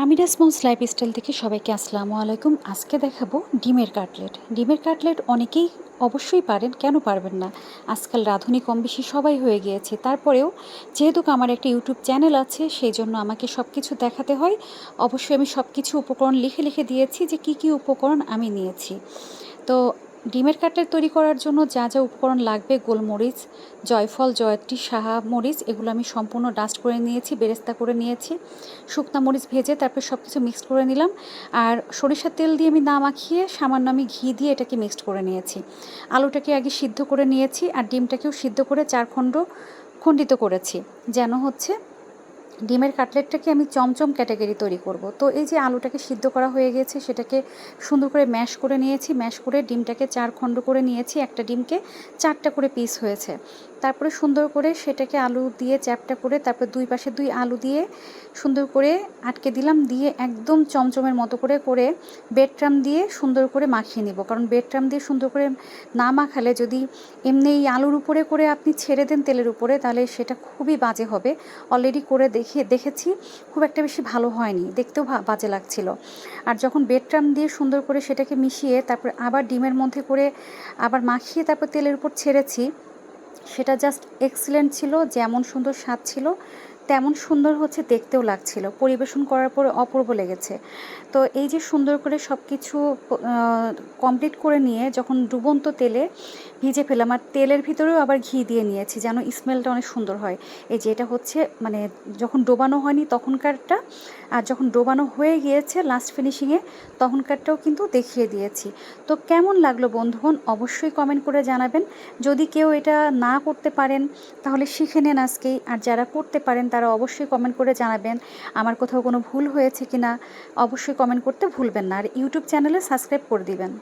আমিরাজ moms lifestyle থেকে সবাইকে আসসালামু আলাইকুম। আজকে দেখাবো ডিমের কাটলেট। ডিমের কাটলেট অনেকেই অবশ্যই পারেন, কেন পারবেন না? আজকাল রাঁধুনি কম বেশি সবাই হয়ে গিয়েছে। তারপরেও যেহেতু আমার একটা ইউটিউব চ্যানেল আছে, সেই জন্য আমাকে সব কিছু দেখাতে হয়। অবশ্যই আমি সব কিছু উপকরণ লিখে লিখে দিয়েছি যে কি কি উপকরণ আমি নিয়েছি। তো ডিমের কাটলেট তৈরি করার জন্য যা যা উপকরণ লাগবে, গোলমরিচ, জয়ফল, জয়ত্রী, সাহা মরিচ, এগুলো আমি সম্পূর্ণ ডাস্ট করে নিয়েছি, বেরেস্তা করে নিয়েছি। শুকনা মরিচ ভেজে তারপর সব কিছু মিক্সড করে নিলাম। আর সরিষার তেল দিয়ে আমি না মাখিয়ে সামান্য আমি ঘি দিয়ে এটাকে মিক্সড করে নিয়েছি। আলুটাকে আগে সিদ্ধ করে নিয়েছি আর ডিমটাকেও সিদ্ধ করে 4 খণ্ড খণ্ডিত করেছি, যেন হচ্ছে ডিমের কাটলেটটাকে আমি চমচম ক্যাটাগরি তৈরি করব। তো এই যে আলুটাকে সিদ্ধ করা হয়ে গেছে, সেটাকে সুন্দর করে ম্যাশ করে নিয়েছি। ম্যাশ করে ডিমটাকে 4 খণ্ড করে নিয়েছি। একটা ডিমকে 4টা করে পিস হয়েছে। তারপরে সুন্দর করে সেটাকে আলু দিয়ে চ্যাপটা করে তারপর দুই পাশে 2 আলু দিয়ে সুন্দর করে আটকে দিলাম। দিয়ে একদম চমচমের মতো করে ব্রেড ক্রাম্ব দিয়ে সুন্দর করে মাখিয়ে নিব। কারণ ব্রেড ক্রাম্ব দিয়ে সুন্দর করে না মাখালে যদি এমনি এই আলুর উপরে করে আপনি ছেড়ে দেন তেলের উপরে, তাহলে সেটা খুবই বাজে হবে। অলরেডি করে দেখেছি, খুব একটা বেশি ভালো হয়নি, দেখতেও বাজে লাগছিল। আর যখন ব্রেড ক্রাম্ব দিয়ে সুন্দর করে সেটাকে মিশিয়ে তারপর আবার ডিমের মধ্যে করে আবার মাখিয়ে তারপর তেলের উপর ছেড়েছি, সেটা জাস্ট এক্সিলেন্ট ছিল। যেমন সুন্দর স্বাদ ছিল, তেমন সুন্দর হচ্ছে দেখতেও লাগছিল। পরিবেশন করার পরে অপূর্ব লেগেছে। তো এই যে সুন্দর করে সব কিছু কমপ্লিট করে নিয়ে যখন ডুবন্ত তেলে ভিজে ফেলাম, আর তেলের ভিতরেও আবার ঘি দিয়ে নিয়েছি যেন স্মেলটা অনেক সুন্দর হয়। এই যে এটা হচ্ছে মানে যখন ডোবানো হয়নি তখনকারটা, আর যখন ডোবানো হয়ে গিয়েছে লাস্ট ফিনিশিংয়ে তখনকারটাও কিন্তু দেখিয়ে দিয়েছি। তো কেমন লাগলো বন্ধুগণ, অবশ্যই কমেন্ট করে জানাবেন। যদি কেউ এটা না করতে পারেন তাহলে শিখে নেন আজকেই, আর যারা করতে পারেন তারা অবশ্যই কমেন্ট করে জানাবেন আমার কোথাও কোনো ভুল হয়েছে কিনা। অবশ্যই কমেন্ট করতে ভুলবেন না, আর ইউটিউব চ্যানেলে সাবস্ক্রাইব করে দিবেন।